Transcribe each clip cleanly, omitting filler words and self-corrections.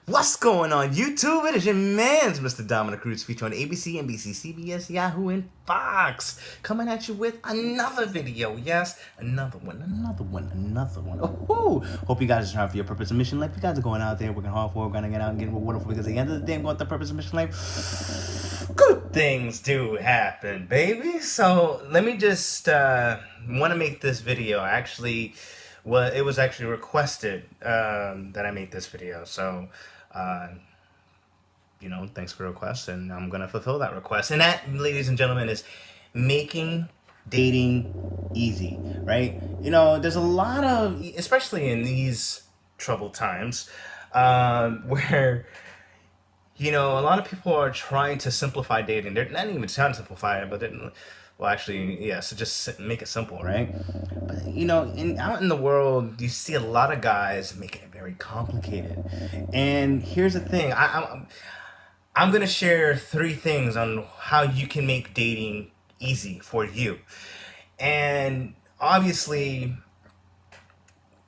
What's going on YouTube? It is your man's Mr. Dominic featured on ABC, NBC, CBS, Yahoo, and Fox. Coming at you with another video. Yes, another one. Oh, hope you guys are trying for your purpose and mission life. You guys are going out there working hard for it, going to get out and get wonderful because at the end of the day, I'm going to the purpose and mission life. Good things do happen, baby. So let me just want to make this video. Well, it was actually requested that I make this video. So, uh, thanks for the request, and I'm gonna fulfill that request. And that, ladies and gentlemen, is making dating easy, right? There's a lot of, especially in these troubled times, where a lot of people are trying to simplify dating. They're not even trying to simplify it, but well, actually, yeah. So just make it simple, right? But out in the world, you see a lot of guys making it very complicated. And here's the thing: I'm gonna share three things on how you can make dating easy for you. And obviously,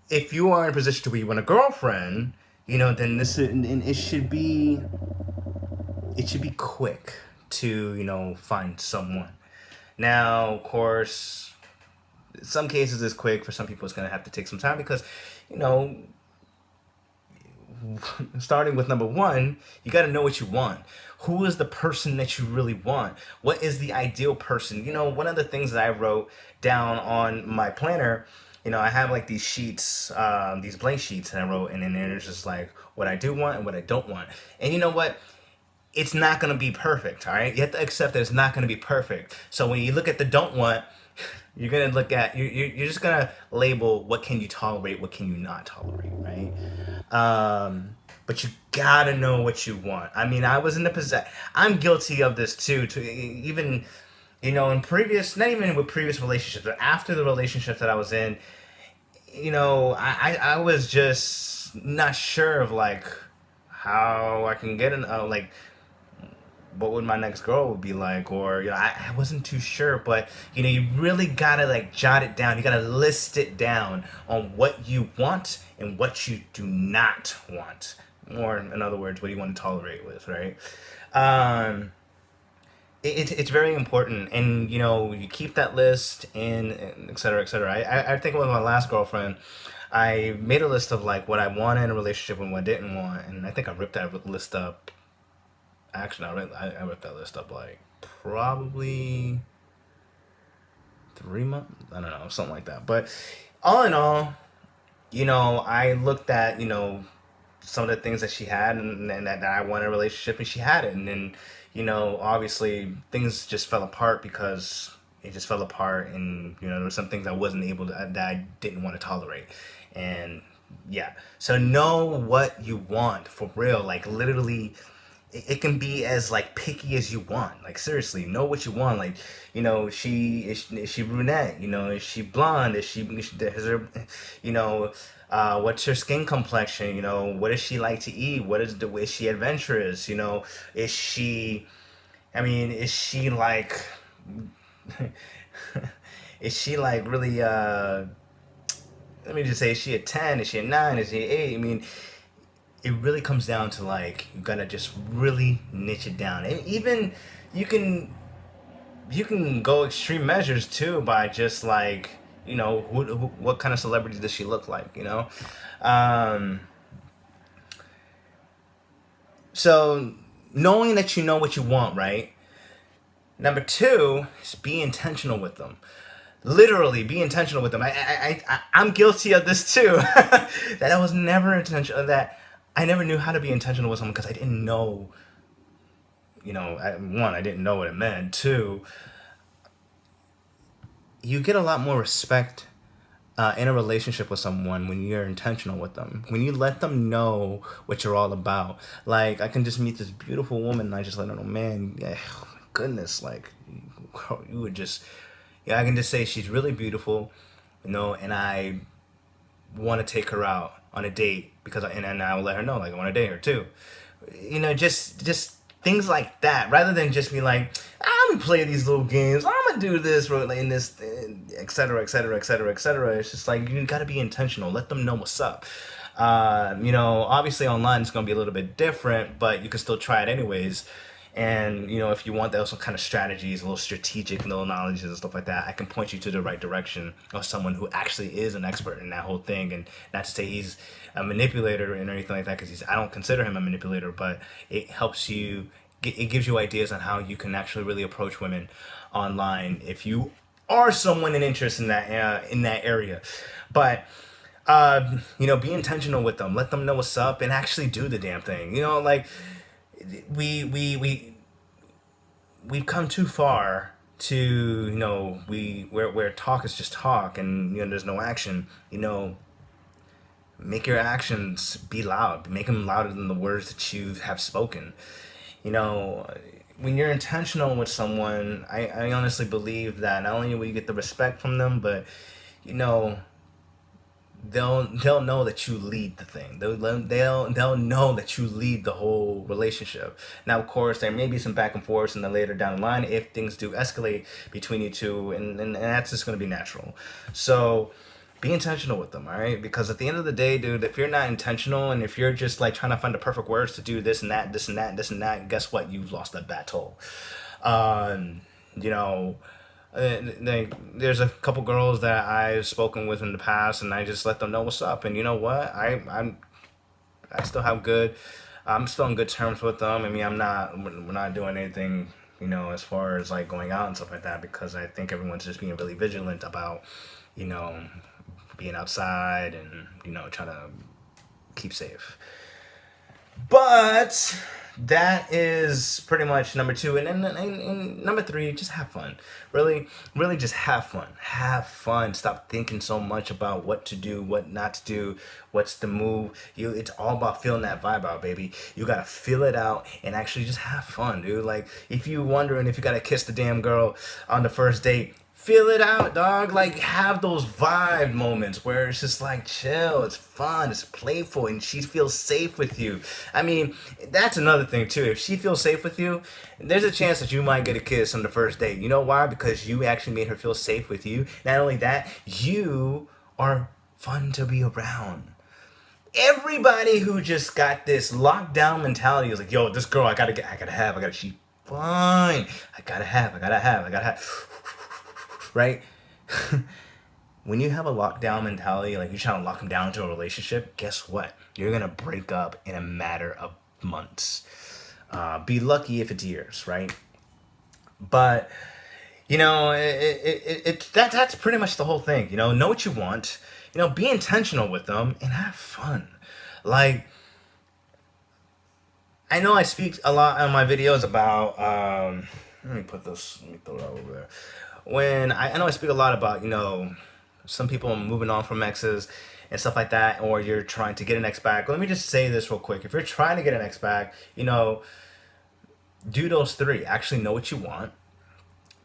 if you are in a position to where you want a girlfriend, then it should be quick to find someone. Now, of course, in some cases it's quick. For some people, it's gonna have to take some time because, you know, starting with number one, you got to know what you want. Who is the person that you really want? What is the ideal person? One of the things that I wrote down on my planner, I have like these sheets, these blank sheets that I wrote, and then there's just like what I do want and what I don't want. And you know what? It's not going to be perfect, all right? You have to accept that it's not going to be perfect. So when you look at the don't want, you're going to look at, you're just going to label what can you tolerate, what can you not tolerate, right? But you got to know what you want. I mean, I was in the possession, I'm guilty of this too, to even, in previous, not even with previous relationships, but after the relationships that I was in, I was just not sure of like how I can get like what would my next girl would be like, or I wasn't too sure. But you really gotta like jot it down. You gotta list it down on what you want and what you do not want, or in other words, what you want to tolerate with, right? um it's very important, and you keep that list, and et cetera, et cetera. I think with my last girlfriend, I made a list of like what I wanted in a relationship and what I didn't want, and I think I ripped that list up. Actually, I ripped that list up like probably 3 months. I don't know, something like that. But all in all, I looked at some of the things that she had, and that I wanted in a relationship, and she had it. And then obviously things just fell apart because it just fell apart, and there were some things I wasn't able to, that I didn't want to tolerate. And yeah, so know what you want for real, like literally. It can be as like picky as you want. Like seriously, know what you want. Like is she brunette? Is she blonde? Is her, what's her skin complexion? What does she like to eat? Is she adventurous? Is she? I mean, is she like? Is she like really? Let me just say, is she a 10? Is she a 9? Is she an 8? I mean, it really comes down to like you gotta just really niche it down, and even you can you can go extreme measures too by just like what kind of celebrity does she look like, um so knowing that you know what you want, right? Number two is be intentional with them. Literally be intentional with them. I'm guilty of this too. That I was never intentional, that I never knew how to be intentional with someone because I didn't know. One, I didn't know what it meant. Two, you get a lot more respect in a relationship with someone when you're intentional with them. When you let them know what you're all about. Like I can just meet this beautiful woman and I just let her know, man, yeah, oh my goodness, like you would just, yeah, I can just say she's really beautiful, and I want to take her out on a date because and I will let her know like I want a date or two. Just things like that, rather than just be like, I'm gonna play these little games, I'm gonna do this in this, etc., etc., etc., etc. It's just like you gotta be intentional. Let them know what's up. You know, obviously online it's going to be a little bit different, but you can still try it anyways. And you know, if you want those kind of strategies, a little strategic, little knowledge and stuff like that, I can point you to the right direction of someone who actually is an expert in that whole thing. And not to say he's a manipulator and anything like that, because I don't consider him a manipulator, but it helps you. It gives you ideas on how you can actually really approach women online if you are someone in interest in that area. But you know, be intentional with them. Let them know what's up and actually do the damn thing. You know, like we've come too far to, you know, where talk is just talk and you know there's no action. You know, make your actions be loud. Make them louder than the words that you have spoken. You know, when you're intentional with someone, I honestly believe that not only will you get the respect from them, but you know, they'll know that you lead the thing. They'll know that you lead the whole relationship. Now, of course, there may be some back and forth, and then later down the line, if things do escalate between you two, and that's just going to be natural. So, be intentional with them, all right? Because at the end of the day, dude, if you're not intentional, and if you're just like trying to find the perfect words to do this and that, this and that, this and that, guess what? You've lost that battle. You know. There's a couple girls that I've spoken with in the past, and I just let them know what's up. And you know what? I still have good. I'm still on good terms with them. I mean, we're not doing anything, you know, as far as like going out and stuff like that, because I think everyone's just being really vigilant about, you know, being outside and you know trying to keep safe. But that is pretty much number two. And then and number three, just have fun. Really, really just have fun. Have fun. Stop thinking so much about what to do, what not to do, what's the move. It's all about feeling that vibe out, baby. You gotta feel it out and actually just have fun, dude. Like, if you wondering if you gotta kiss the damn girl on the first date, feel it out, dog. Like, have those vibe moments where it's just like chill, it's fun, it's playful, and she feels safe with you. I mean, that's another thing too. If she feels safe with you, there's a chance that you might get a kiss on the first date. You know why? Because you actually made her feel safe with you. Not only that, you are fun to be around. Everybody who just got this lockdown mentality is like, yo, this girl, she fine. I gotta have. Right? When you have a lockdown mentality, like you're trying to lock them down to a relationship, guess what? You're gonna break up in a matter of months. Be lucky if it's years, right? But you know, that's pretty much the whole thing. You know what you want. You know, be intentional with them and have fun. Like, I know I speak a lot on my videos about. Let me throw it over there. When I know I speak a lot about, you know, some people moving on from exes and stuff like that, or you're trying to get an ex back. Let me just say this real quick. If you're trying to get an ex back, you know, do those three. Actually know what you want.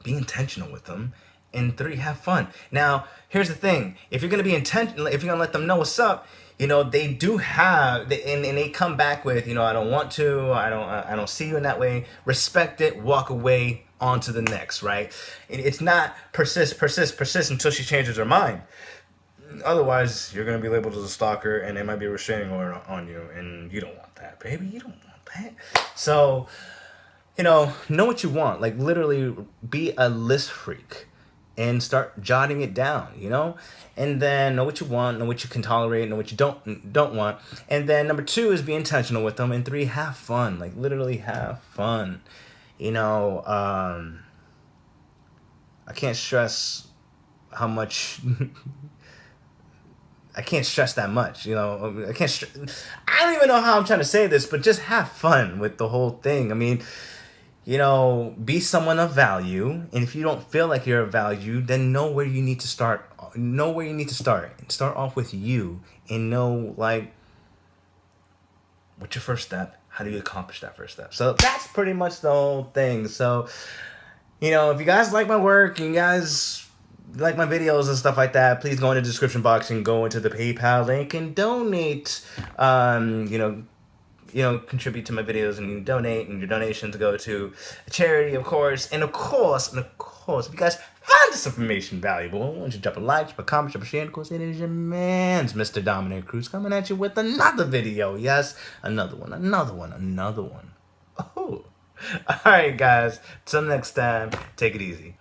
Be intentional with them. And three, have fun. Now, here's the thing. If you're going to be intentional, if you're going to let them know what's up, you know, they do have, and they come back with, you know, I don't want to, I don't see you in that way. Respect it, walk away, on to the next, right? It's not persist until she changes her mind. Otherwise, you're going to be labeled as a stalker, and there might be a restraining order on you, and you don't want that, baby. You don't want that. So, you know what you want. Like, literally, be a list freak and start jotting it down, you know? And then know what you want, know what you can tolerate, know what you don't want. And then number two is be intentional with them. And three, have fun. Like, literally have fun. You know, I can't stress how much... I can't stress that much, you know. I don't even know how I'm trying to say this, but just have fun with the whole thing. I mean, you know, be someone of value, and if you don't feel like you're of value, then know where you need to start. Know where you need to start. Start off with you, and know, like, what's your first step? How do you accomplish that first step? So that's pretty much the whole thing. So, you know, if you guys like my work, and you guys like my videos and stuff like that, please go in the description box and go into the PayPal link and donate. Contribute to my videos, and you donate, and your donations go to a charity, of course. And of course, if you guys find find this information valuable, why don't you drop a like, drop a comment, drop a share, and of course, it is your man's Mr. Dominic Cruz coming at you with another video. Yes, another one, another one, another one. Oh. All right, guys. Till next time, take it easy.